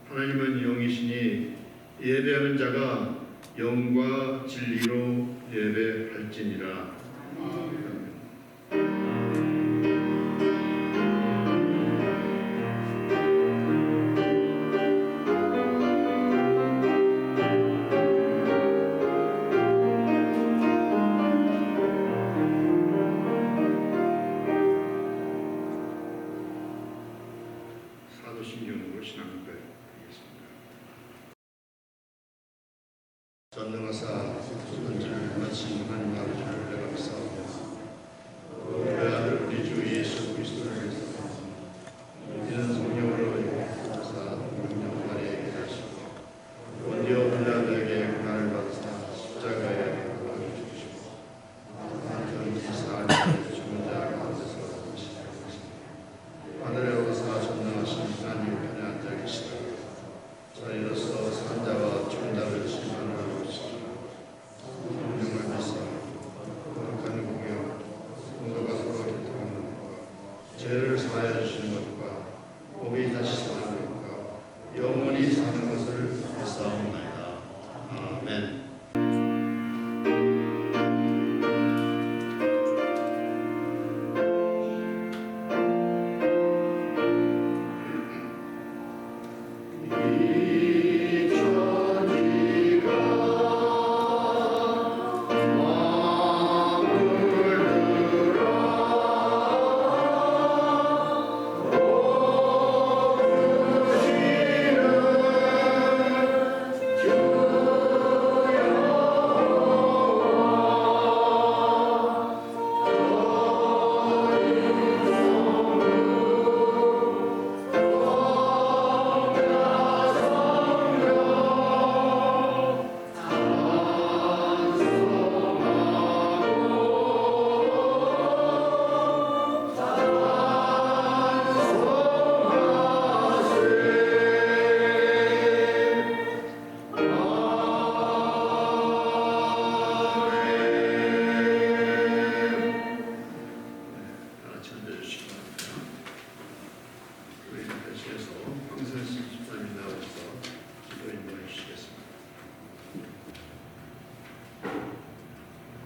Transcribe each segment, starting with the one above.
하나님은 영이시니 예배하는 자가 영과 진리로 예배할지니라. 사도신경으로 신앙고백 하겠습니다. 전능하사 선지를 마친 하나님 아버지를 내가 믿사오며 우리 아들 우리 주 예수 그리스도를 믿사오며 이는 성령으로 용서사 명령 아래에 계시고 본디오 빌라도에게 고난을 받으사 십자가에 달아 죽으시고 하나님 사람의 죽은 자 가운데서 다시 살아나시고 하늘에 오르사 전능하신 하나님 편에 앉아 계시다. 저희로서 산자와 죽은 자를 심판하러 오시고 성령을 믿사오고 거룩한 공영 성도가 서로 교통하는 것과 죄를 사하여 주시는 것과 복이 다시 사는 것과 영원히 사는 것을 믿사옵나이다. 아멘.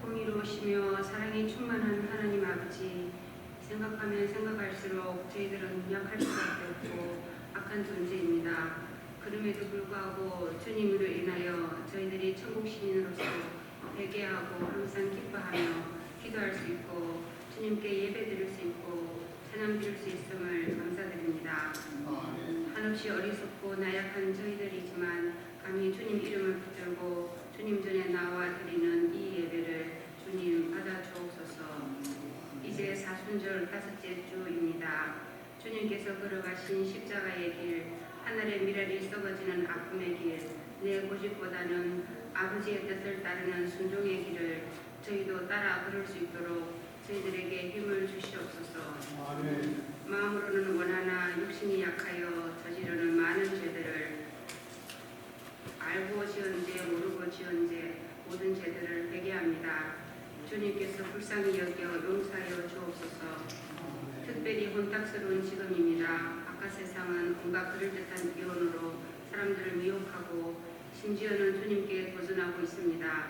공의로우시며 사랑이 충만한 하나님 아버지, 생각하면 생각할수록 저희들은 약할 수밖에 없고 악한 존재입니다. 그럼에도 불구하고 주님으로 인하여 저희들이 천국 시민으로서 회개하고 항상 기뻐하며 기도할 수 있고 주님께 예배드릴 수 있고 찬양 드릴 수 있음을 감사드립니다. 한없이 어리석고 나약한 저희들이지만 감히 주님 이름을 붙들고 주님 전에 나와 드리는 이 예배를 주님 받아 주옵소서. 이제 사순절 5째 주입니다. 주님께서 걸어가신 십자가의 길, 하늘의 미랄이 썩어지는 아픔의 길, 내 고집보다는 아버지의 뜻을 따르는 순종의 길을 저희도 따라 걸을 수 있도록 저희들에게 힘을 주시옵소서. 마음으로는 원하나 육신이 약하여 저지르는 많은 죄들을 알고 지은 죄 모르고 지은 죄 모든 죄들을 회개합니다. 주님께서 불쌍히 여겨 용서하여 주옵소서. 특별히 혼탁스러운 지금입니다. 바깥 세상은 온갖 그럴듯한 이론으로 사람들을 미혹하고 심지어는 주님께 도전하고 있습니다.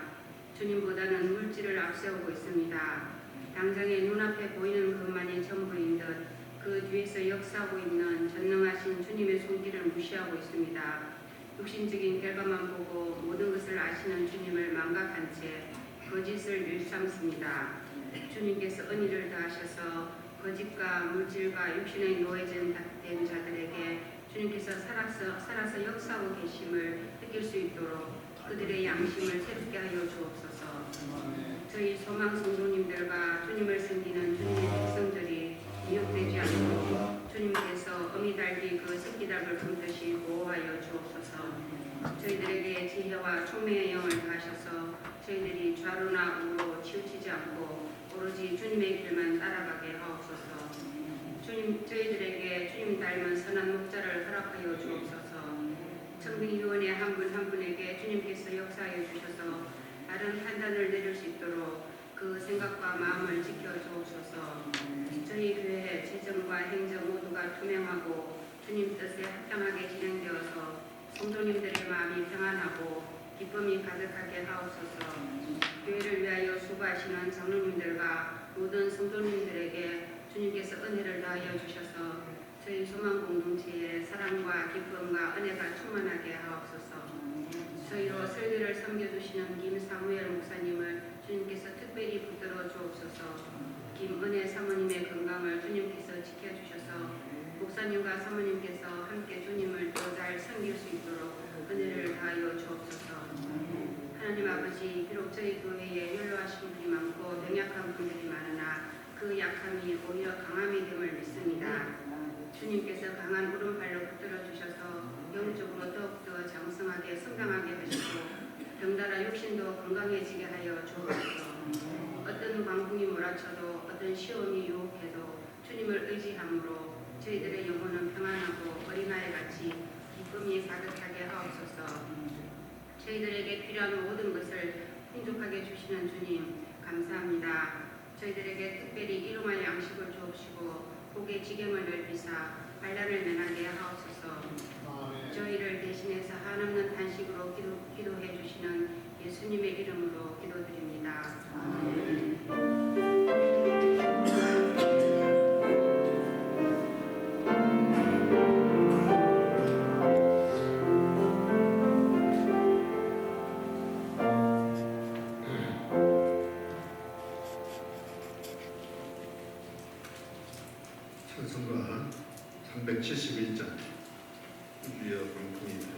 주님보다는 물질을 앞세우고 있습니다. 당장에 눈앞에 보이는 것만이 전부인 듯 그 뒤에서 역사하고 있는 전능하신 주님의 손길을 무시하고 있습니다. 육신적인 결과만 보고 모든 것을 아시는 주님을 망각한 채 거짓을 일삼습니다. 주님께서 은혜를 다하셔서 거짓과 물질과 육신의 노예된 자들에게 주님께서 살아서 역사하고 계심을 느낄 수 있도록 그들의 양심을 새롭게 하여 주옵소서. 저희 소망 성도님들과 주님을 섬기는 주님의 백성들이 미혹되지 않고 주님께서 어미 달기 그 새끼 닭을 품듯이 보호하여 주옵소서. 저희들에게 지혜와 총명의 영을 다하셔서 저희들이 좌로나 우로 치우치지 않고 오로지 주님의 길만 따라가게 하옵소서. 저희들에게 주님 닮은 선한 목자를 허락하여 주옵소서. 청빙위원회 한 분 한 분에게 주님께서 역사하여 주셔서 다른 판단을 내릴 수 있도록 그 생각과 마음을 지켜 주옵소서. 저희 교회 재정과 행정 모두가 투명하고 주님 뜻에 합당하게 진행되어서 성도님들의 마음이 평안하고 기쁨이 가득하게 하옵소서. 교회를 위하여 수고하시는 장로님들과 모든 성도님들에게 주님께서 은혜를 더하여 주셔서 저희 소망 공동체에 사랑과 기쁨과 은혜가 충만하게 하옵소서. 저희로 설교를 섬겨주시는 김사무엘 목사님을 주님께서 특별히 붙들어 주옵소서. 김은혜 사모님의 건강을 주님께서 지켜주셔서 목사님과 사모님께서 함께 주님을 더 잘 섬길 수 있도록 은혜를 다하여 주옵소서. 하나님 아버지, 비록 저희 교회에 연로하신 분이 많고 병약한 분들이 많으나 그 약함이 오히려 강함이 됨을 믿습니다. 주님께서 강한 오른발로 붙들어 주셔서 영적으로 더욱더 장성하게 성장하게 하시고 병달아 육신도 건강해지게 하여 주옵소서. 어떤 광풍이 몰아쳐도 어떤 시험이 유혹해도 주님을 의지함으로 저희들의 영혼은 평안하고 어린아이같이 기쁨이 가득하게 하옵소서. 저희들에게 필요한 모든 것을 풍족하게 주시는 주님 감사합니다. 저희들에게 특별히 일용할 양식을 주옵시고 복의 지경을 넓히사 반란을 면하게 하옵소서. 저희를 대신해서 한없는 탄식으로 기도해 주시는 예수님의 이름으로 기도드립니다. 찬송가 371장 주여 광풍이여.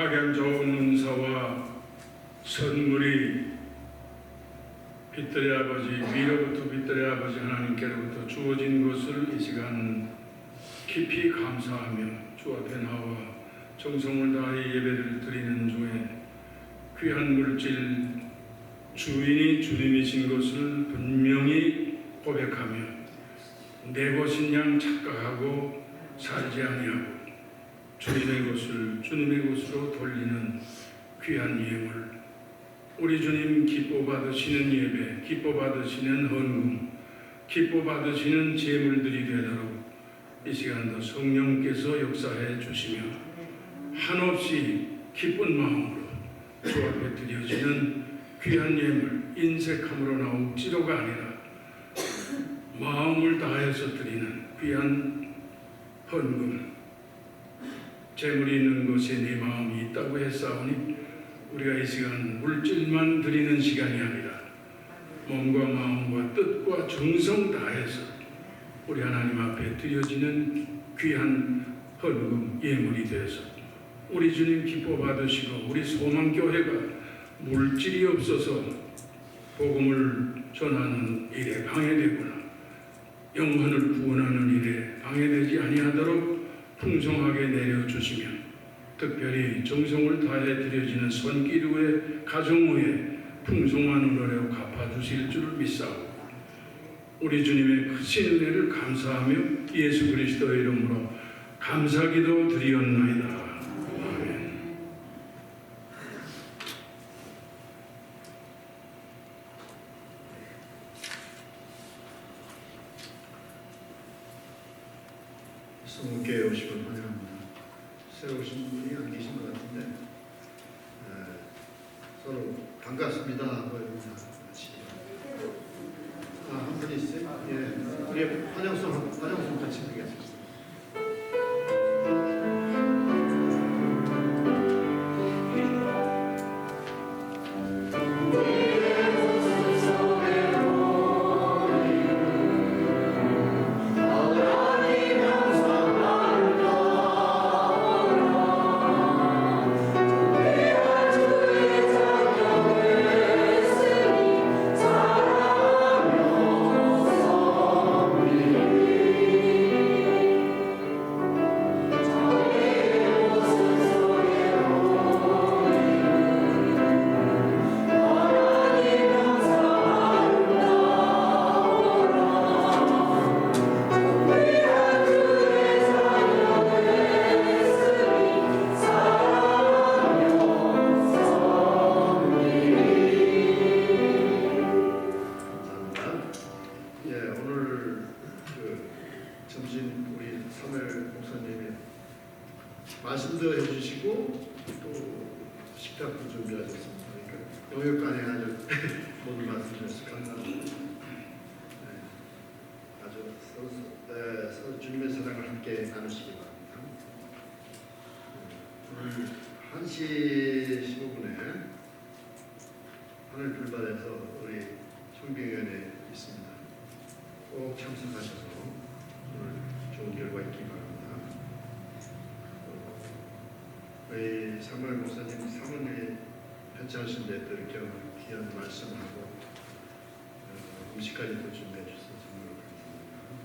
악양 좋은 은사와 선물이 빛들의 아버지, 위로부터 빛들의 아버지 하나님께로부터 주어진 것을 이 시간 깊이 감사하며 주 앞에 나와 정성을 다해 예배를 드리는 중에 귀한 물질 주인이 주님이신 것을 분명히 고백하며 내 것인 양 착각하고 살지 아니하고 주님의 것을 주님의 것으로 돌리는 귀한 예물, 우리 주님 기뻐 받으시는 예배, 기뻐 받으시는 헌금, 기뻐 받으시는 제물들이 되도록 이 시간도 성령께서 역사해 주시며 한없이 기쁜 마음으로 주 앞에 드려지는 귀한 예물, 인색함으로 나온 억지로가 아니라 마음을 다해서 드리는 귀한 헌금, 재물이 있는 곳에 네 마음이 있다고 했사오니 우리가 이 시간 물질만 드리는 시간이 아니라 몸과 마음과 뜻과 정성 다해서 우리 하나님 앞에 드려지는 귀한 헌금 예물이 되어서 우리 주님 기뻐 받으시고 우리 소망교회가 물질이 없어서 복음을 전하는 일에 방해되거나 영혼을 구원하는 일에 방해되지 아니하도록 풍성하게 내려주시며 특별히 정성을 다해 드려지는 손기류의 가정후에 풍성한 은혜로 갚아주실 줄을 믿사오고 우리 주님의 크신 은혜를 감사하며 예수 그리스도의 이름으로 감사기도 드리옵나이다. 아멘. 성우께 오시면 환영합니다. 새로 오신 분이 안 계신 것 같은데 서로 반갑습니다 하고 같이 한 분이 있어요? 예, 우리 환영송 같이 드리겠습니다. 말씀도 해주시고 또 식탁도 준비하셨습니다. 그러니까 영역간에 아주 모든 말씀 주셔서 감사합니다. 네, 아주 서로 주님의 사랑을 함께 나누시기 바랍니다. 오늘 1시 15분에 하늘 불발에서 우리 청빙위원회 있습니다. 꼭 참석하셔서 오늘 좋은 결과 있기 바랍니다. 저희 사무엘 목사님 사모님이 편찮으신 데 또 이렇게 귀한 말씀하고 음식까지도 준비해 주셔서 정말 감사합니다.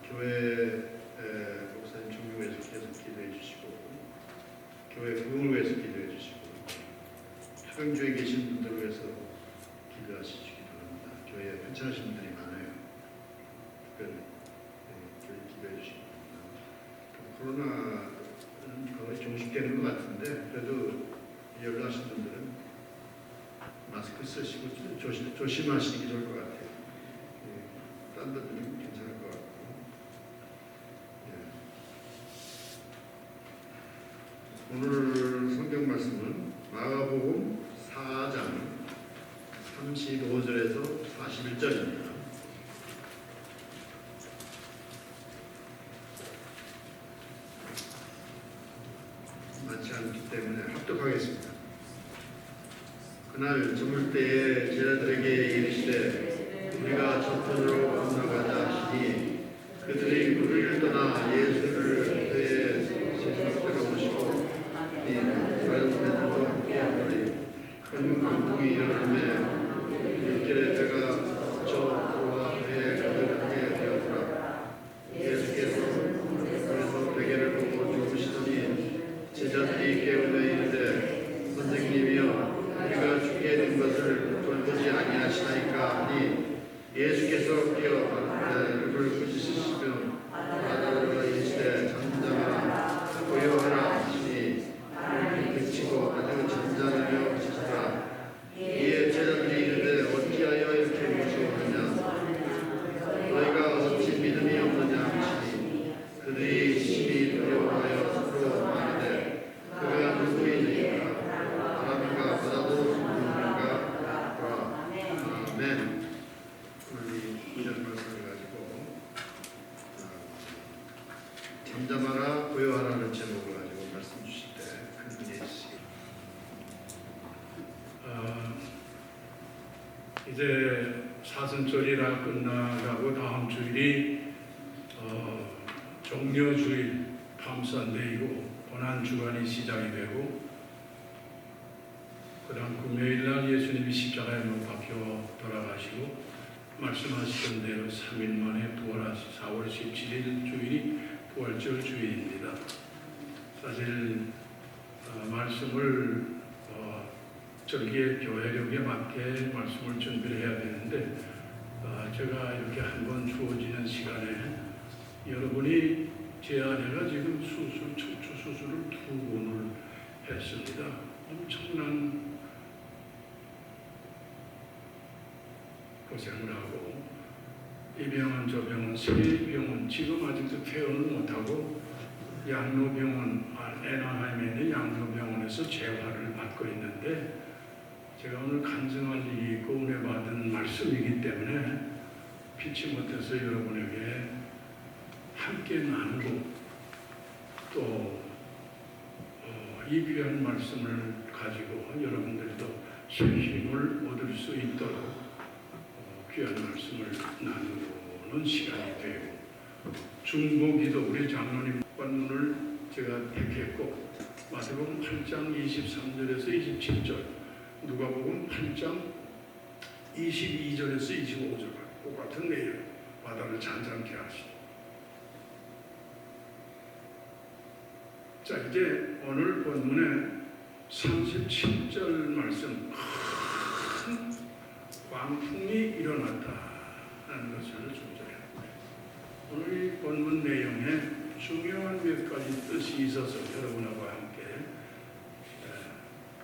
교회 목사님 청빙을 위해서 계속 기도해 주시고 교회 부흥을 위해서 기도해 주시고 초병주에 계신 분들을 위해서 기도하시기 바랍니다. 교회에 편찮으신 분들이 많아요. 특별히 기도해 주시기 바랍니다. 코로나는 거의 종식되는 것 같은데 그래도 연락하신 분들은 마스크 쓰시고 조심하시기 좋을 것 같아요. 딴 데는 괜찮을 것 같고. 오늘 성경 말씀은 마가복음 4장 35절에서 41절입니다. 많지 않기 때문에 합독하겠습니다. 그날 저물 때에 제자들에게 이르시되 우리가 저편으로 건너가자 하시니 그들이 물을 떠나 예수를 그의 제자들과 모시고 이제 사순절이라 끝나가고 다음 주일이 종려주일 밤선데이고 고난주간이 시작이 되고 그 다음 금요일날 예수님이 십자가에 못 박혀 돌아가시고 말씀하시던 대로 3일 만에 부활하시 4월 17일 주일이 부활절 주일입니다. 사실 말씀을 절기의 교회력에 맞게 말씀을 준비를 해야 되는데 제가 이렇게 한번 주어지는 시간에 여러분이 제 아내가 지금 척추 수술을 2번을 했습니다. 엄청난 고생을 하고 이 병원 저 병원 세 병원 지금 아직도 퇴원을 못하고 양로병원 애나하임에 있는 양로병원에서 재활을 받고 있는데 제가 오늘 간증할 일이 있고 은혜 받은 말씀이기 때문에 피치 못해서 여러분에게 함께 나누고 또 이 귀한 말씀을 가지고 여러분들도 새 힘을 얻을 수 있도록 귀한 말씀을 나누는 시간이 되고 중보기도 우리 장로님 관문을 제가 택했고 마태복음 8장 23절에서 27절 누가복음 8장 22절에서 25절 똑같은 내용 바다를 잔잔케 하시고 자 이제 오늘 본문에 37절 말씀 큰 광풍이 일어났다는 것을 중절합니다. 오늘 이 본문 내용에 중요한 몇 가지 뜻이 있어서 여러분하고 함께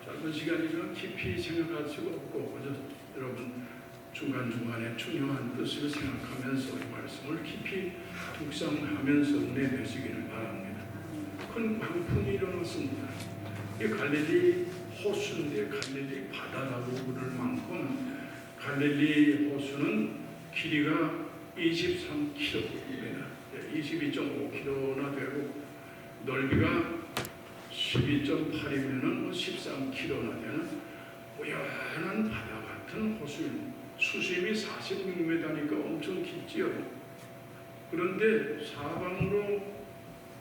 짧은 시간이지만 깊이 생각할 수가 없고 여러분 중간중간에 중요한 뜻을 생각하면서 이 말씀을 깊이 묵상하면서 은혜 되시기를 바랍니다. 큰 광풍이 일어났습니다. 이 갈릴리 호수인데 갈릴리 바다라고 부를 만큼 갈릴리 호수는 길이가 23km입니다. 22.5km나 되고 넓이가 12.8이면 13km나 되는 우연한 바다 같은 호수입니다. 수심이 46m니까 엄청 깊지요. 그런데 사방으로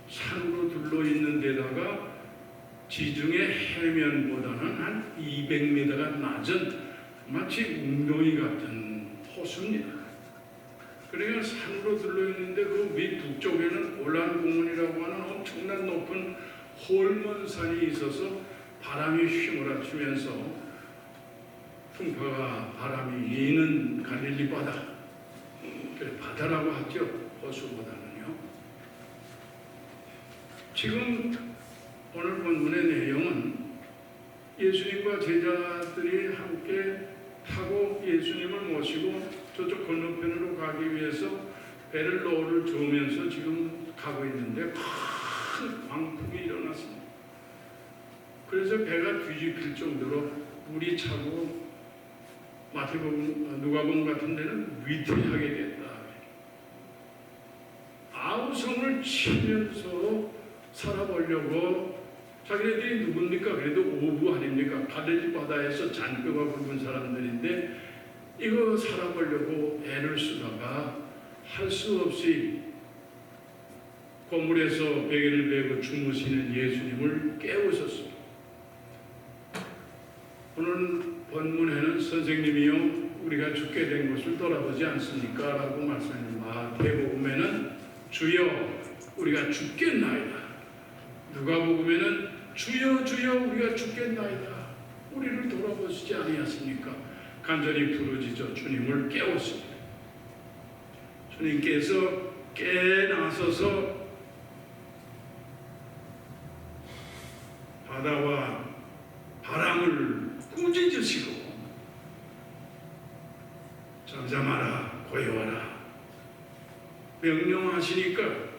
산으로 둘러있는 데다가 지중해 해면보다는 한 200m가 낮은 마치 웅덩이 같은 호수입니다. 그러니까 산으로 둘러있는데 그 밑북쪽에는 올란공원이라고 하는 엄청난 높은 홀몬산이 있어서 바람이 휘몰아치면서 풍파가 바람이 이는 갈릴리 바다, 바다라고 하죠. 호수보다는요. 지금 오늘 본문의 내용은 예수님과 제자들이 함께 타고 예수님을 모시고 저쪽 건너편으로 가기 위해서 배를 노를 저으면서 지금 가고 있는데 큰 광풍이 일어났습니다. 그래서 배가 뒤집힐 정도로 물이 차고 마태복음, 누가복음 같은 데는 위태하게 됐다. 아우성을 치면서 살아보려고 자기네들이 누굽니까? 그래도 오부 아닙니까? 갈릴리 바다에서 잔뼈가 굵은 사람들인데 이거 살아보려고 애를 쓰다가 할 수 없이 고물에서 베개를 베고 주무시는 예수님을 깨우셨습니다. 오늘 본문에는 선생님이요 우리가 죽게 된 것을 돌아보지 않습니까? 라고 말씀합니다. 마태복음에는 주여 우리가 죽겠나이다. 누가복음에는 주여 주여 우리가 죽겠나이다. 우리를 돌아보시지 아니하십니까? 간절히 부르짖어 주님을 깨웠습니다. 주님께서 깨나서서 바다와 바람을 꾸짖으시고 잠잠하라 고요하라 명령하시니까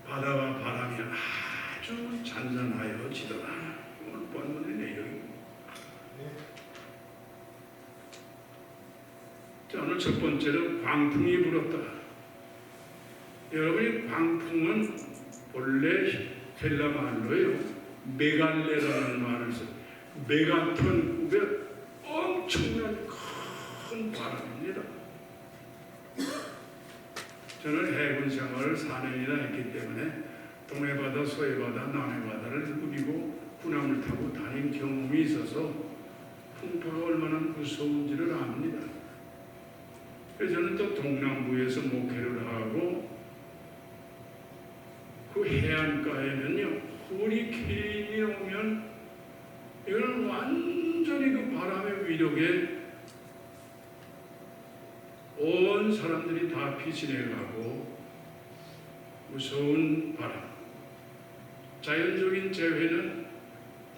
바다와 바람이 아주 잔잔하여 지더라. 오늘 본문의 내용입니다. 자, 오늘 첫 번째로 광풍이 불었다. 여러분이 광풍은 본래 헬라 말로요 메갈레라는 말을 써요. 메가톤급의 엄청난 큰 바람입니다. 저는 해군 생활을 4년이나 했기 때문에 동해바다, 서해바다, 남해바다를 누비고 군함을 타고 다닌 경험이 있어서 풍파가 얼마나 무서운지를 압니다. 그래서 저는 또 동남부에서 목회를 하고 그 해안가에는요, 허리케인이 오면 이건 완전히 그 바람의 위력에 온 사람들이 다 피신해가고 무서운 바람. 자연적인 재해는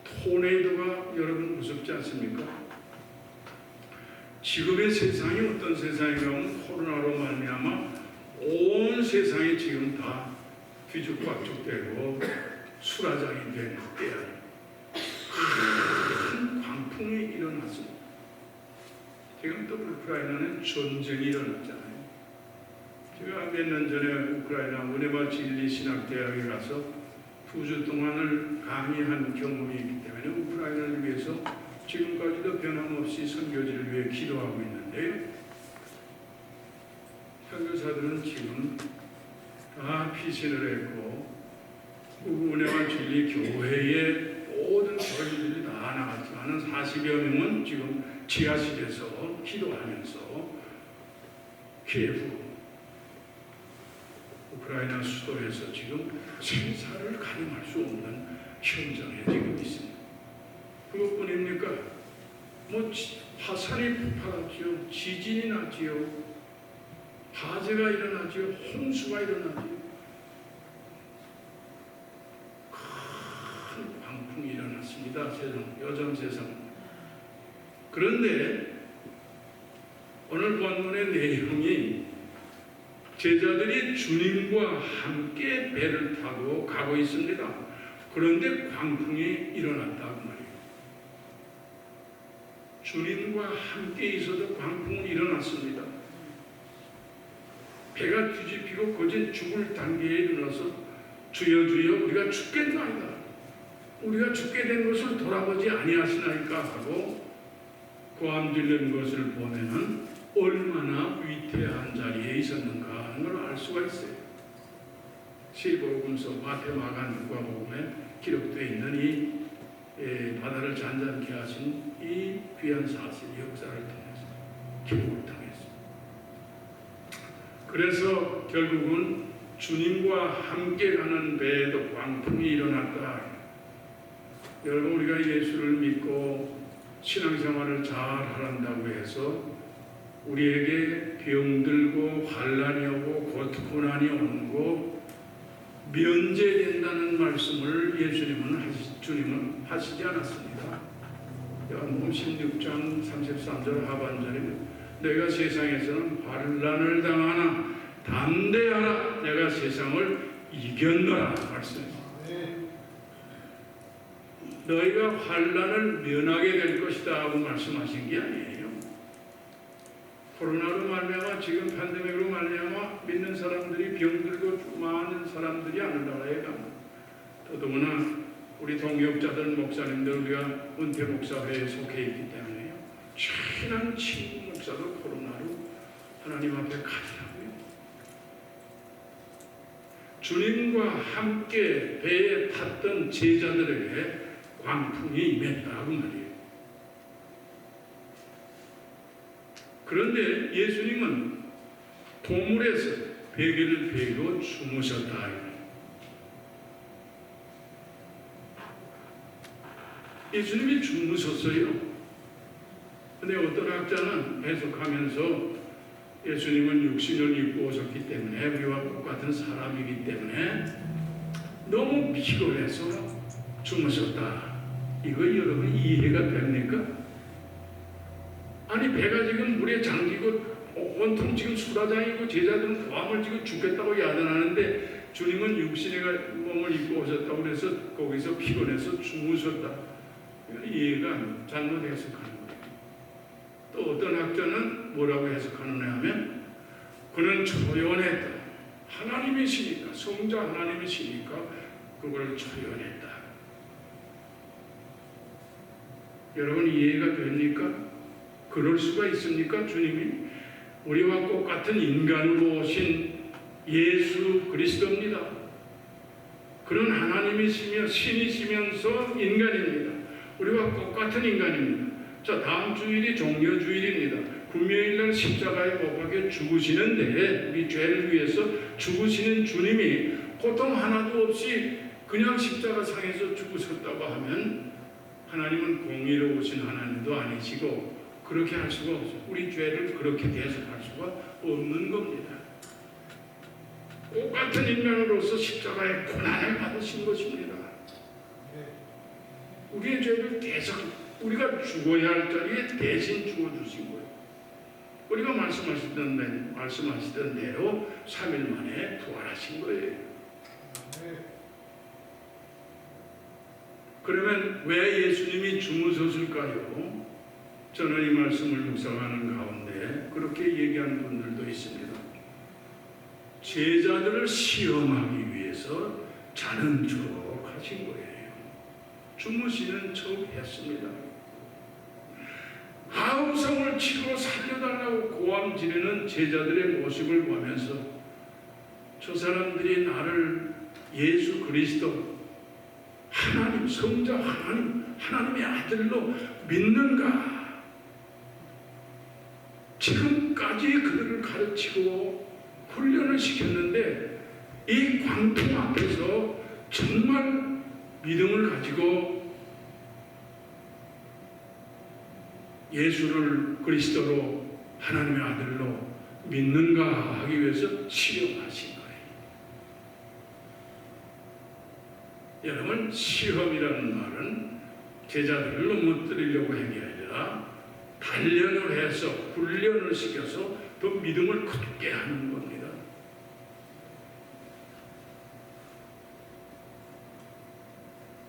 토네이도가 여러분 무섭지 않습니까? 지금의 세상이 어떤 세상인가 하면 코로나로 말미암아 온 세상이 지금 다 뒤죽박죽되고 수라장이 된 때야. 큰 광풍이 일어났습니다. 지금 또 우크라이나는 전쟁이 일어났잖아요. 제가 몇 년 전에 우크라이나 은혜와 진리 신학대학에 가서 2주 동안을 강의한 경험이 있기 때문에 우크라이나를 위해서 지금까지도 변함없이 선교지를 위해 기도하고 있는데요. 선교사들은 지금 다 피신을 했고 그 은혜와 진리 교회의 모든 교인들이 다 나갔지만 40여 명은 지금 지하실에서 기도하면서 키예프 우크라이나 수도에서 지금 생사를 가늠할 수 없는 현장에 지금 있습니다. 그것뿐입니까? 뭐 화산이 폭발하지요, 지진이 나지요, 화재가 일어나지요, 홍수가 일어나지요. 큰 광풍이 일어났습니다. 요즘 세상. 그런데 오늘 본문의 내용이 제자들이 주님과 함께 배를 타고 가고 있습니다. 그런데 광풍이 일어났다고 말이에요. 주님과 함께 있어도 광풍이 일어났습니다. 배가 뒤집히고 거진 죽을 단계에 이르러서 주여 주여 우리가 죽겠나이다. 우리가 죽게 된 것을 돌아보지 아니하시나이까 하고 고함 질는 것을 보면은 얼마나 위태한 자리에 있었는가 하는 걸 알 수가 있어요. 시복음서, 마태, 마가, 누가복음에 기록되어 있는 이 바다를 잔잔케 하신 이 귀한 사실, 역사를 통해서, 기록을 통해서. 그래서 결국은 주님과 함께 가는 배에도 광풍이 일어났다. 여러분, 우리가 예수를 믿고 신앙생활을 잘 하란다고 해서 우리에게 병들고 환난이 오고 고난이 오고 면제된다는 말씀을 주님은 하시지 않았습니다. 요한복음 16장 33절 하반절에 내가 세상에서는 환난을 당하나 담대하라 내가 세상을 이겼노라 말씀입니다. 너희가 환난을 면하게 될 것이다 하고 말씀하신 게 아니에요. 코로나로 말미암아 지금 팬데믹으로 말미암아 믿는 사람들이 병들고 많은 사람들이 하늘나라에 갑니다. 더더구나 우리 동역자들 목사님들 우리가 은퇴 목사회에 속해 있기 때문에요. 친한 친구 목사도 코로나로 하나님 앞에 가더라고요. 주님과 함께 배에 탔던 제자들에게 광풍이 임했다고 말이에요. 그런데 예수님은 도물에서 베개를 베고 주무셨다. 예수님이 주무셨어요. 그런데 어떤 학자는 해석하면서 예수님은 육신을 입고 오셨기 때문에 우리와 똑같은 사람이기 때문에 너무 피곤해서 주무셨다. 이거 여러분 이해가 됩니까? 아니 배가 지금 물에 잠기고 온통 지금 수라장이고 제자들은 고함을 지고 죽겠다고 야단하는데 주님은 육신의 몸을 입고 오셨다고 그래서 거기서 피곤해서 주무셨다. 이해가 잘못 해석하는 거예요. 또 어떤 학자는 뭐라고 해석하느냐 하면 그는 초연했다. 하나님이시니까 성자 하나님이시니까 그걸 초연했다. 여러분 이해가 됩니까? 그럴 수가 있습니까? 주님이 우리와 똑같은 인간으로 오신 예수 그리스도입니다. 그런 하나님이시며 신이시면서 인간입니다. 우리와 똑같은 인간입니다. 자, 다음 주일이 종려주일입니다. 금요일날 십자가에 못 박혀 죽으시는데 우리 죄를 위해서 죽으시는 주님이 고통 하나도 없이 그냥 십자가 상에서 죽으셨다고 하면 하나님은 공의로우신 하나님도 아니시고 그렇게 할 수가 없어요. 우리 죄를 그렇게 대속할 수가 없는 겁니다. 똑같은 인간으로서 십자가의 고난을 받으신 것입니다. 우리의 죄를 우리가 죽어야 할 자리에 대신 죽어주신 거예요. 우리가 말씀하시던 대로 3일 만에 부활하신 거예요. 그러면 왜 예수님이 주무셨을까요? 저는 이 말씀을 묵상하는 가운데 그렇게 얘기하는 분들도 있습니다. 제자들을 시험하기 위해서 자는 척 하신 거예요. 주무시는 척 했습니다. 하우성을 치고 살려달라고 고함 지르는 제자들의 모습을 보면서 저 사람들이 나를 예수 그리스도 하나님 성자 하나님의 아들로 믿는가? 지금까지 그들을 가르치고 훈련을 시켰는데 이 광풍 앞에서 정말 믿음을 가지고 예수를 그리스도로 하나님의 아들로 믿는가 하기 위해서 시험하신 거예요. 여러분, 시험이라는 말은 제자들을 넘어뜨리려고 한 게 아니라 단련을 해서 훈련을 시켜서 더 믿음을 굳게 하는 겁니다.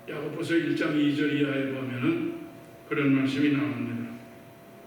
야고보서 1장 2절 이하에 보면은 그런 말씀이 나옵니다.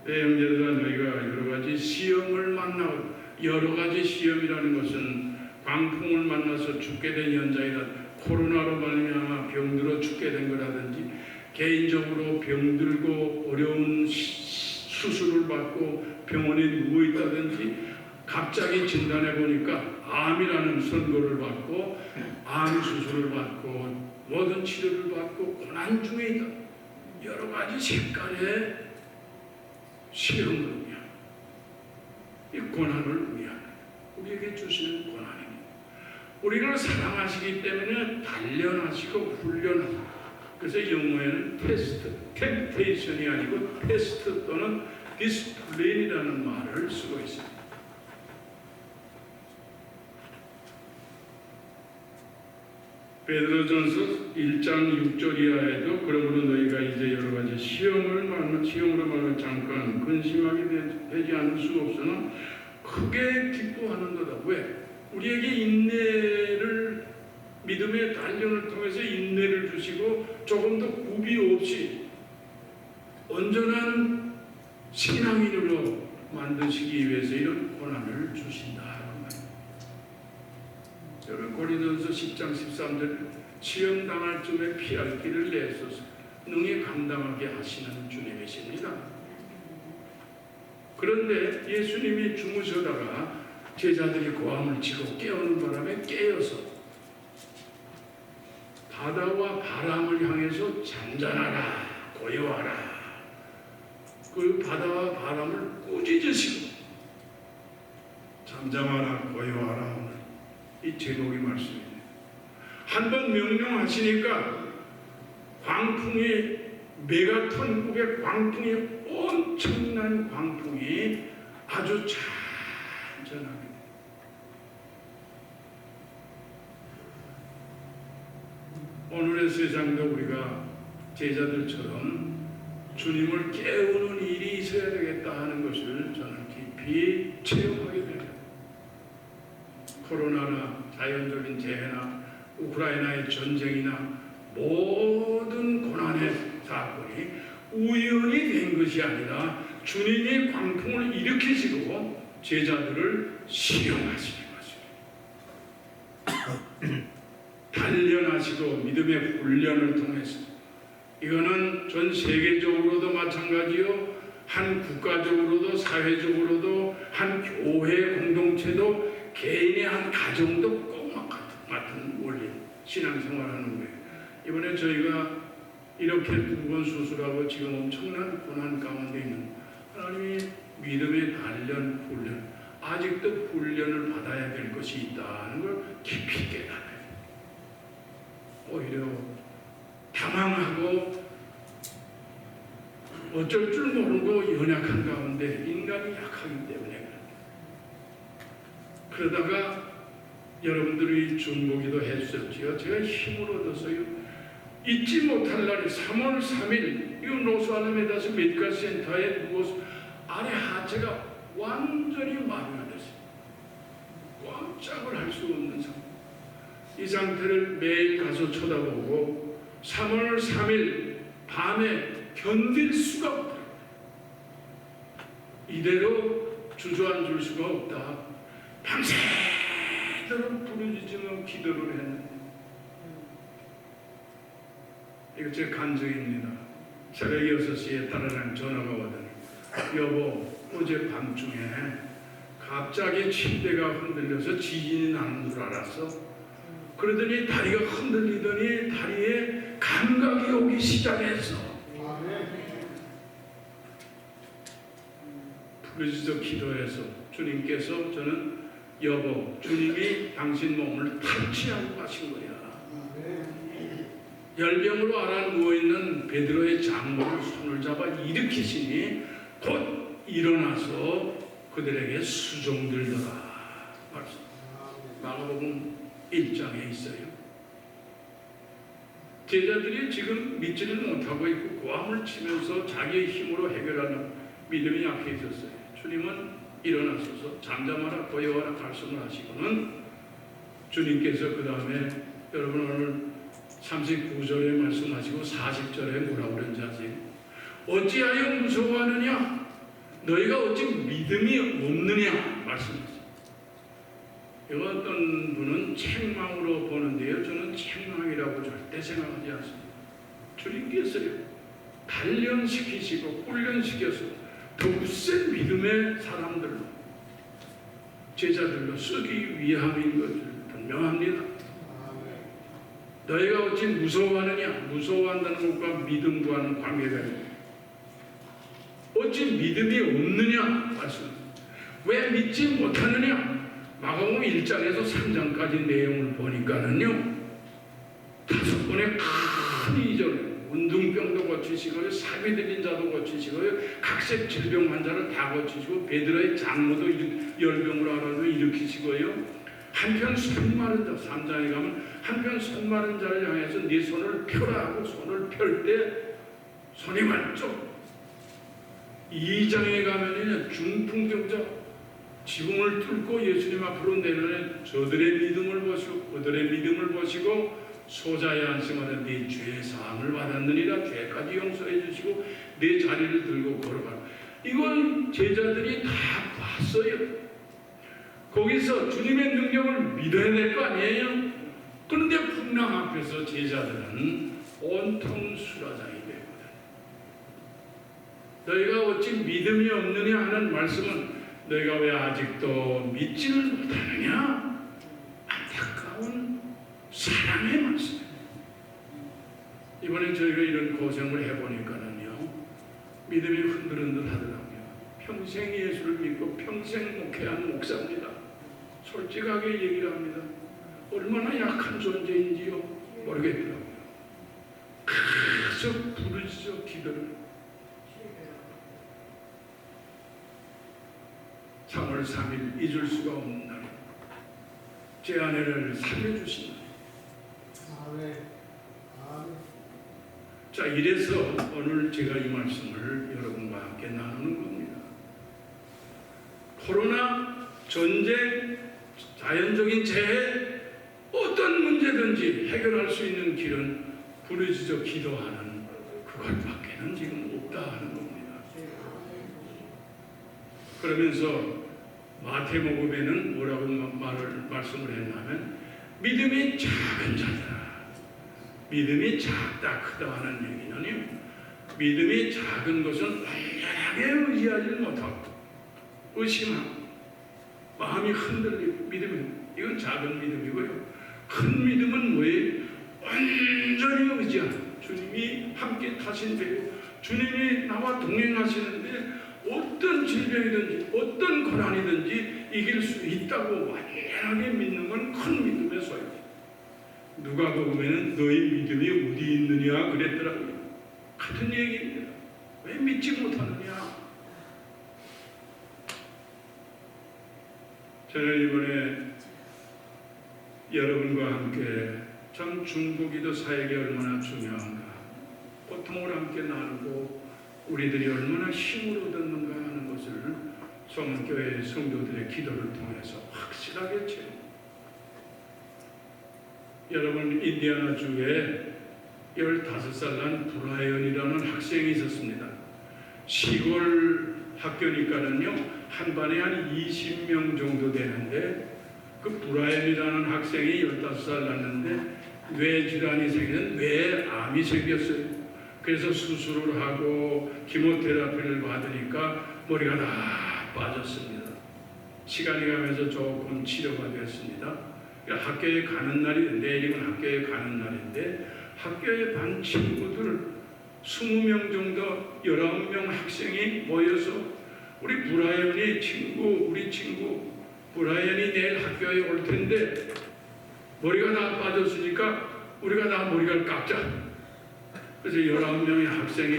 내 형제들아 너희가 여러 가지 시험을 만나고, 여러 가지 시험이라는 것은 광풍을 만나서 죽게 된 현장이라 코로나로 말미암아 병들어 죽게 된 거라든지 개인적으로 병들고 어려운 수술을 받고 병원에 누워 있다든지 갑자기 진단해 보니까 암이라는 선고를 받고 암 수술을 받고 모든 치료를 받고 고난 중에 있다. 여러 가지 색깔의 시험을 위한, 이 고난을 위한 우리에게 주시는 고난입니다. 우리를 사랑하시기 때문에 단련하시고 훈련하시고, 그래서 영어에는 테스트, 템테이션이 아니고 테스트 또는 디스플레인이라는 말을 쓰고 있습니다. 베드로전서 1장 6절 이하에도 그러므로 너희가 이제 여러 가지 시험으로 말하면 잠깐 근심하게 되지 않을 수 없으나 크게 기뻐하는도다. 왜? 우리에게 인내를, 믿음의 단련을 통해서 인내를 주시고 조금 더 구비 없이 온전한 신앙인으로 만드시기 위해서 이런 고난을 주신다. 여러분, 고린도전서 10장 13절 시험당할 쯤에 피할 길을 내소서 능히 감당하게 하시는 주님이십니다. 그런데 예수님이 주무셔다가 제자들이 고함을 치고 깨우는 바람에 깨어서 바다와 바람을 향해서 잔잔하라, 고요하라, 그 바다와 바람을 꾸짖으시고 잠잠하라, 고요하라, 이 제목이 말씀입니다. 한번 명령하시니까 광풍이, 메가톤급의 광풍이, 엄청난 광풍이 아주 잔잔하게, 오늘의 세상도 우리가 제자들처럼 주님을 깨우는 일이 있어야 되겠다 하는 것을 저는 깊이 체험하게 됩니다. 코로나나 자연적인 재해나 우크라이나의 전쟁이나 모든 고난의 사건이 우연이 된 것이 아니라 주님이 광풍을 일으키시고 제자들을 시험하시는 것입니다. 단련하시고 믿음의 훈련을 통해서, 이거는 전 세계적으로도 마찬가지요, 한 국가적으로도 사회적으로도 한 교회 공동체도 개인의 한 가정도 꼭 맡은 원리 신앙생활하는 거예요. 이번에 저희가 이렇게 2번 수술하고 지금 엄청난 고난 가운데 있는 하나님이 믿음의 단련, 훈련, 아직도 훈련을 받아야 될 것이 있다는 걸 깊이 깨달아요. 오히려 당황하고 어쩔 줄 모르고 연약한 가운데 인간이 약하기 때문에 그러다가 여러분들이 중보기도 해주셨지요. 제가 힘을 얻었어요. 잊지 못할 날이 3월 3일 이 노스알람에다서 메디컬 센터에 누워서 아래 하체가 완전히 마비가 됐어요. 꼼짝을 할 수 없는 상태. 이 상태를 매일 가서 쳐다보고 3월 3일 밤에 견딜 수가 없더라고요. 이대로 주저앉을 수가 없다. 밤새도록 부르짖으며 기도를 했는데 이거 제 간증입니다. 새벽 6시에 딸아랑 전화가 오더니 여보 어제 밤중에 갑자기 침대가 흔들려서 지진이 나는 줄 알았어. 그러더니 다리가 흔들리더니 다리에 감각이 오기 시작했어. 부르짖어 기도해서 주님께서 저는 여보 주님이 당신 몸을 탈취하고 가신 거야. 열병으로 알아 누워있는 베드로의 장모를 손을 잡아 일으키시니 곧 일어나서 그들에게 수종들더라. 말씀. 마가복음 1장에 있어요. 제자들이 지금 믿지를 못하고 있고 고함을 치면서 자기의 힘으로 해결하는 믿음이 약해 있었어요. 주님은 일어나셔서 잠잠하라 고요하라 말씀을 하시고는 주님께서 그 다음에 여러분 오늘 39절에 말씀하시고 40절에 뭐라고 그런지 아세요? 어찌하여 무서워하느냐? 너희가 어찌 믿음이 없느냐? 말씀하세요. 어떤 분은 책망으로 보는데요. 저는 책망이라고 절대 생각하지 않습니다. 주님께서요. 단련시키시고 훈련시켜서 더욱 센 믿음의 사람들로 제자들로 쓰기 위함인 것을 분명합니다. 너희가 어찌 무서워하느냐? 무서워한다는 것과 믿음과는 관계가 있다. 어찌 믿음이 없느냐? 말씀. 왜 믿지 못하느냐? 마가복음 1장에서 3장까지 내용을 보니까는요 5번의 큰 이절 운동병도 고치시고요 사비 들린 자도 고치시고요 각색 질병 환자를 다 고치시고 베드로의 장모도 열병으로 알아서 일으키시고요 한편 손 마른 자 3장에 가면 한편 손 마른 자를 향해서 네 손을 펴라 하고 손을 펼 때 손이 반쪽 2장에 가면은 중풍병자 지붕을 뚫고 예수님 앞으로 내려내 저들의 믿음을 보시고 그들의 믿음을 보시고 소자의 안심하는 네 죄의 사함을 받았느니라 죄까지 용서해 주시고 네 자리를 들고 걸어가라. 이걸 제자들이 다 봤어요. 거기서 주님의 능력을 믿어야 될 거 아니에요? 그런데 풍랑 앞에서 제자들은 온통 수라장이 되거든. 너희가 어찌 믿음이 없느냐 하는 말씀은 너희가 왜 아직도 믿지를 못하느냐? 안타까운 사랑의 말씀입니다. 이번에 저희가 이런 고생을 해보니까는요 믿음이 흔들흔들 하더라고요. 평생 예수를 믿고 평생 목회한 목사입니다. 솔직하게 얘기를 합니다. 얼마나 약한 존재인지요 모르겠더라고요. 계속 부르짖어 기도를 3월 3일 잊을 수가 없는 날 제 아내를 살려주신 날. 자 이래서 오늘 제가 이 말씀을 여러분과 함께 나누는 겁니다. 코로나, 전쟁, 자연적인 재해 어떤 문제든지 해결할 수 있는 길은 부르짖어 기도하는 그것밖에는 지금 없다 하는 겁니다. 그러면서 마태복음에는 뭐라고 말씀을 했냐면 믿음이 작은 자들아 믿음이 작다 크다 하는 얘기는요 믿음이 작은 것은 완전하게 의지하지 못하고 의심하고 마음이 흔들리고 믿음이 이건 작은 믿음이고요. 큰 믿음은 뭐예요? 완전히 의지하는 주님이 함께 타신대요. 주님이 나와 동행하시는데 어떤 질병이든지 어떤 고난이든지 이길 수 있다고 완전하게 믿는 건 큰 믿음의 소리입니다. 누가복음에는 너희 믿음이 어디 있느냐 그랬더라고요. 같은 얘기입니다. 왜 믿지 못하느냐? 저는 이번에 여러분과 함께 참 중보기도 사역이 얼마나 중요한가, 고통을 함께 나누고 우리들이 얼마나 힘을 얻었는가 하는 것을 성교회 성도들의 기도를 통해서 확실하게 체험. 여러분, 인디아나주에 15살 난 브라이언이라는 학생이 있었습니다. 시골 학교니까는요, 한 반에 한 20명 정도 되는데, 그 브라이언이라는 학생이 15살 났는데 뇌질환이 생긴 뇌암이 생겼어요. 그래서 수술을 하고 키모테라피를 받으니까 머리가 다 빠졌습니다. 시간이 가면서 조금 치료가 됐습니다. 학교에 가는 날이, 내일이면 학교에 가는 날인데 학교의 반 친구들 20명 정도 19명 학생이 모여서 우리 브라이언이 우리 친구 브라이언이 내일 학교에 올 텐데 머리가 다 빠졌으니까 우리가 다 머리를 깎자. 그래서 19명의 학생이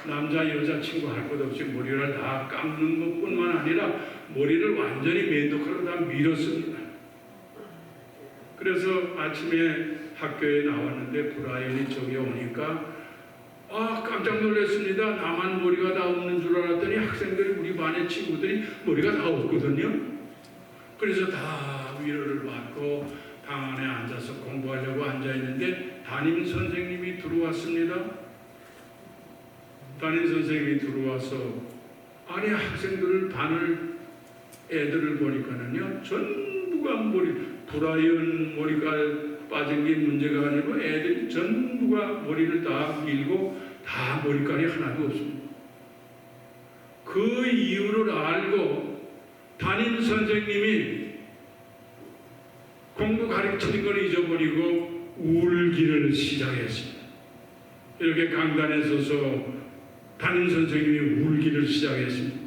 남자 여자 친구 할 것 없이 머리를 다 깎는 것뿐만 아니라 머리를 완전히 맨도칼로 다 밀었습니다. 그래서 아침에 학교에 나왔는데 브라이언이 저기 오니까 깜짝 놀랐습니다. 나만 머리가 다 없는 줄 알았더니 학생들이, 우리 반의 친구들이 머리가 다 없거든요. 그래서 다 위로를 받고 방 안에 앉아서 공부하려고 앉아있는데 담임 선생님이 들어왔습니다. 담임 선생님이 들어와서 안에 학생들을, 애들을 보니까는요, 전부가 브라이언 머리가 빠진 게 문제가 아니고 애들이 전부가 머리를 다 밀고 다 머리카락이 하나도 없습니다. 그 이유를 알고 담임 선생님이 공부 가르치는 걸 잊어버리고 울기를 시작했습니다. 이렇게 강단에 서서 담임 선생님이 울기를 시작했습니다.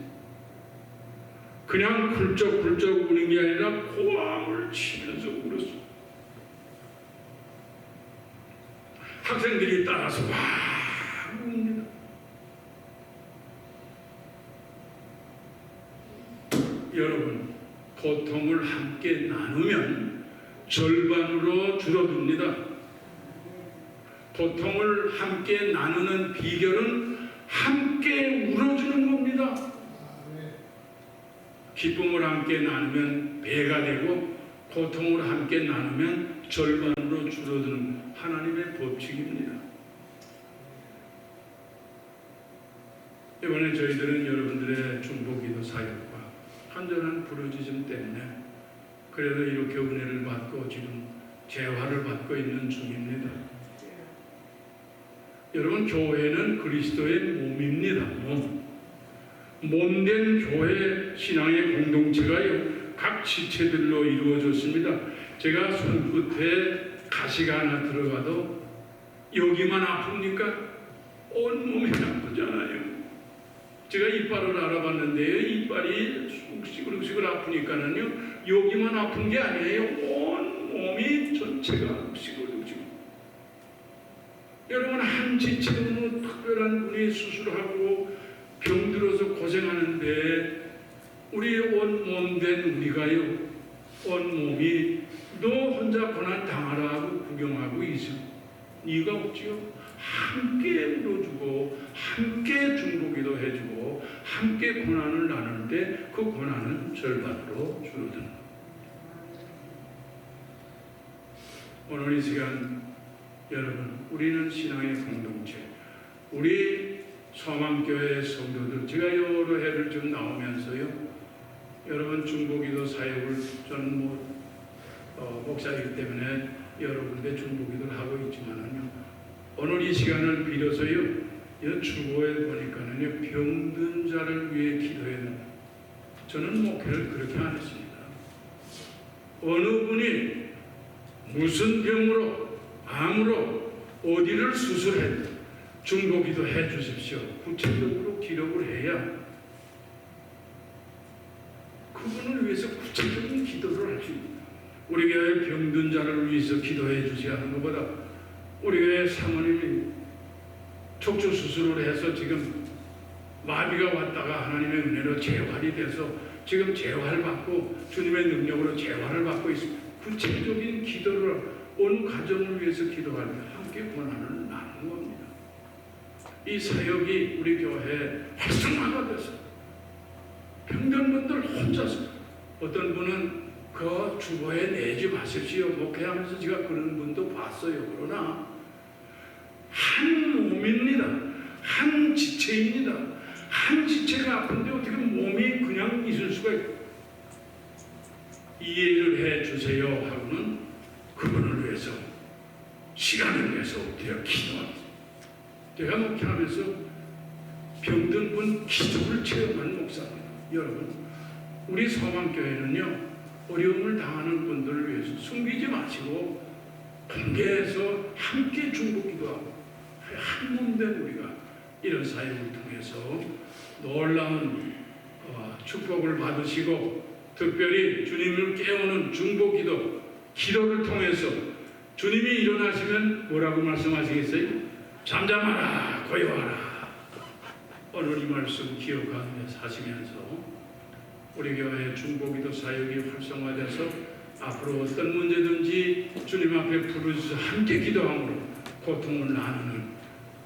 그냥 굴쩍굴쩍 우는 게 아니라 고함을 치면서 울었습니다. 학생들이 따라서 막 웁니다. 여러분, 고통을 함께 나누면 절반으로 줄어듭니다. 고통을 함께 나누는 비결은 함께 울어주는 겁니다. 기쁨을 함께 나누면 배가 되고 고통을 함께 나누면 절반으로 줄어드는 하나님의 법칙입니다. 이번에 저희들은 여러분들의 중보기도 사역과 간절한 부르짖음 때문에 그래도 이렇게 은혜를 받고 지금 재화를 받고 있는 중입니다. 여러분, 교회는 그리스도의 몸입니다. 몸된 교회 신앙의 공동체가요, 각 지체들로 이루어졌습니다. 제가 손끝에 가시가 하나 들어가도 여기만 아픕니까? 온몸이 아프잖아요. 제가 이빨을 알아봤는데요, 이빨이 욱시글욱시글 아프니까는요, 여기만 아픈 게 아니에요. 온몸이 전체가 욱시글욱시글. 여러분, 한 지체로 특별한 분이 수술하고 병들어서 고생하는데 우리 온몸 된 우리가요, 온몸이 너 혼자 고난 당하라 하고 구경하고 있을 이유가 없지요. 함께 울어주고 함께 중보기도 해주고 함께 고난을 나누는데 그 고난은 절반으로 줄어드는. 오늘 이 시간 여러분, 우리는 신앙의 공동체, 우리 소망교회 성도들, 제가 여러 해를 좀 나오면서요, 여러분 중보기도 사역을 저는 목사이기 때문에 여러 군데 중보기도를 하고 있지만은요, 오늘 이 시간을 빌어서요, 이 주보에 보니까는요, 병든 자를 위해 기도해야 된다. 저는 목회를 그렇게 안 했습니다. 어느 분이 무슨 병으로, 암으로 어디를 수술해도 중보기도 해 주십시오. 구체적으로 기록을 해야 그분을 위해서 구체적인 기도를 할 수 있습니다. 우리 교회 병든 자를 위해서 기도해 주셔야 하는 것보다 우리 교회 사모님이 척추 수술을 해서 지금 마비가 왔다가 하나님의 은혜로 재활이 돼서 지금 재활받고 주님의 능력으로 재활을 받고 있습니다. 구체적인 기도를 온 가정을 위해서 기도할 때 함께 권한을 나누는 겁니다. 이 사역이 우리 교회에 활성화가 돼서 병든 분들 혼자서, 어떤 분은 그 주보에 내지 마십시오. 목회하면서 제가 그런 분도 봤어요. 그러나 한 몸입니다. 한 지체입니다. 한 지체가 아픈데 어떻게 몸이 그냥 있을 수가 있고, 이해를 해 주세요 하고는 그분을 위해서 시간을 위해서 엎드려 기도합니다. 제가 목회하면서 병든 분 기적을 체험한 목사입니다. 여러분, 우리 서방교회는요, 어려움을 당하는 분들을 위해서 숨기지 마시고 공개해서 함께 중보기도하고 한 몸된 우리가 이런 사역을 통해서 놀라운 축복을 받으시고, 특별히 주님을 깨우는 중보기도, 기도를 통해서 주님이 일어나시면 뭐라고 말씀하시겠어요? 잠잠하라, 고요하라. 오늘 이 말씀 기억하며 사시면서 우리 교회의 중보기도 사역이 활성화돼서 앞으로 어떤 문제든지 주님 앞에 부르셔서 함께 기도함으로 고통을 나누는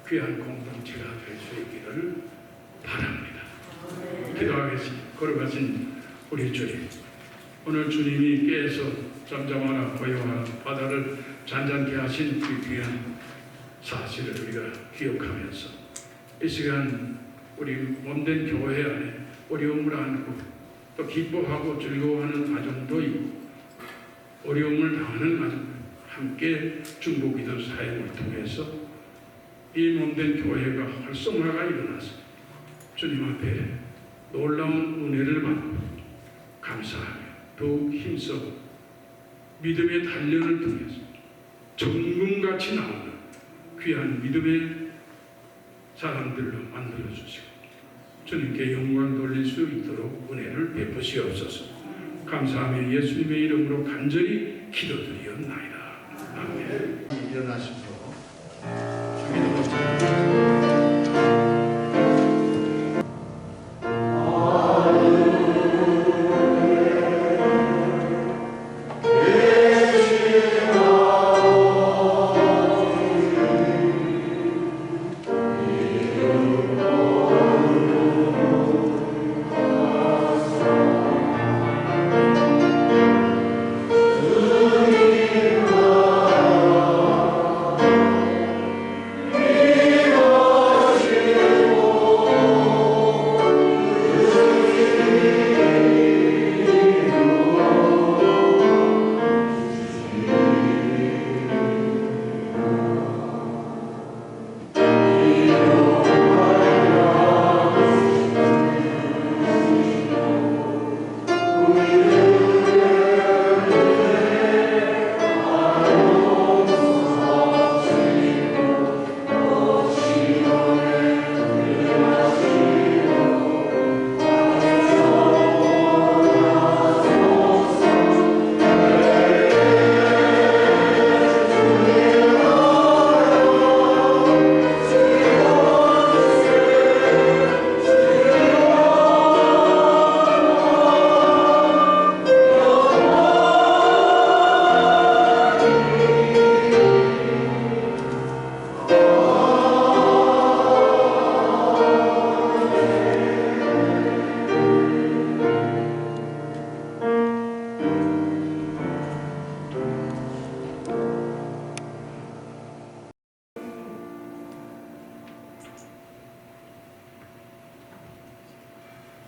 귀한 공동체가 될 수 있기를 바랍니다. 기도하겠습니다. 걸어가신 우리 주님, 오늘 주님이 깨서 잠잠하라, 고요하라, 바다를 잔잔케 하신 그 귀한 사실을 우리가 기억하면서 이 시간 우리 몸된 교회 안에 어려움을 안고 또 기뻐하고 즐거워하는 가정도 있고, 어려움을 당하는 가정 함께 중보기도 사역을 통해서 이 몸된 교회가 활성화가 일어나서 주님 앞에 놀라운 은혜를 받고 감사하며 더욱 힘써 믿음의 단련을 통해서 정금같이 나오는 귀한 믿음의 사람들로 만들어주시고 주님께 영광 돌릴 수 있도록 은혜를 베푸시옵소서. 감사하며 예수님의 이름으로 간절히 기도드리옵나이다. 아멘. 일어나셔서 주기도 드립니다.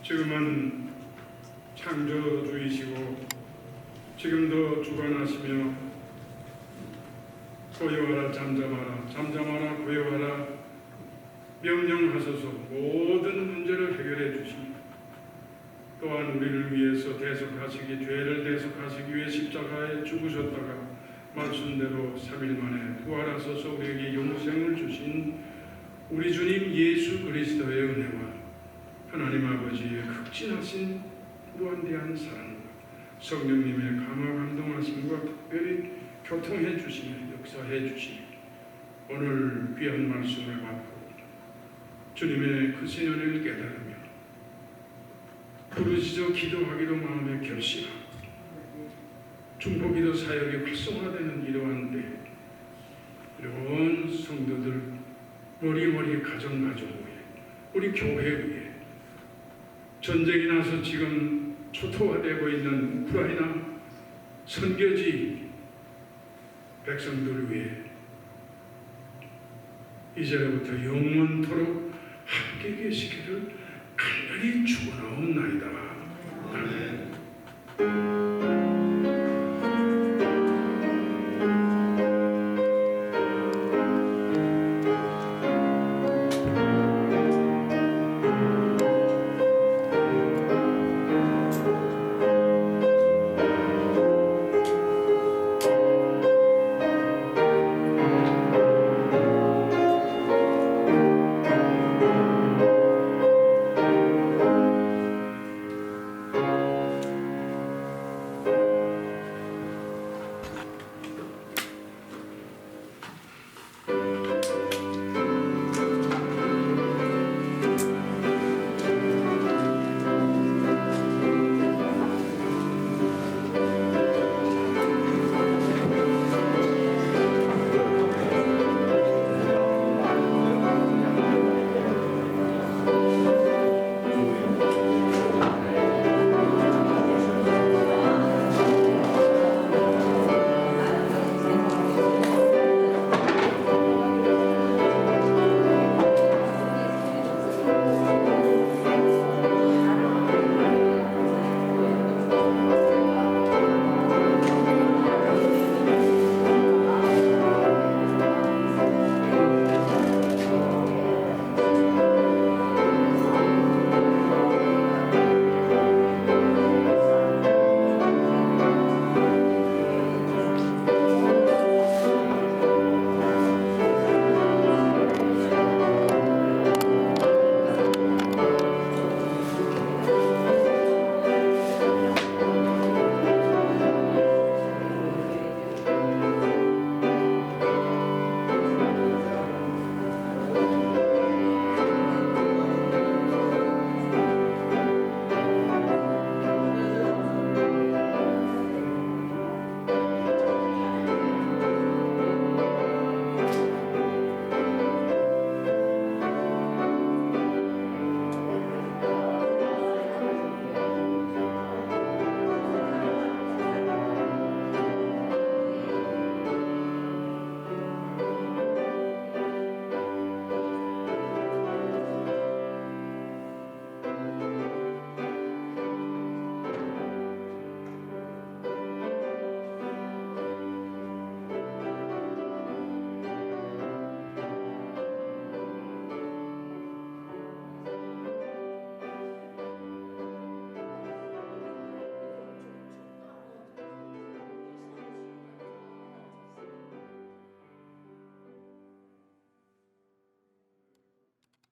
지금은 창조주이시고 지금도 주관하시며 고요하라 잠잠하라 잠잠하라 고요하라 명령하소서. 모든 문제를 해결해 주시고 또한 우리를 위해서 대속하시기, 죄를 대속하시기 위해 십자가에 죽으셨다가 말씀대로 3일 만에 부활하소서 우리에게 영생을 주신 우리 주님 예수 그리스도의 은혜와 하나님 아버지의 극진하신 무한대한 사랑과 성령님의 감화 감동하심과 특별히 교통해 주시며 역사해 주시며 오늘 귀한 말씀을 받고 주님의 크신 은혜를 깨달으며 부르짖어 기도하기로 마음에 결심하고 중보기도 사역이 활성화되는 이러한 때 이런 성도들 머리머리 가정 위에 우리 교회 위에 전쟁이 나서 지금 초토화되고 있는 우크라이나 선교지 백성들 위해 이제로부터 영원토록 함께 계시기를 간절히 축원하옵나이다. 아멘.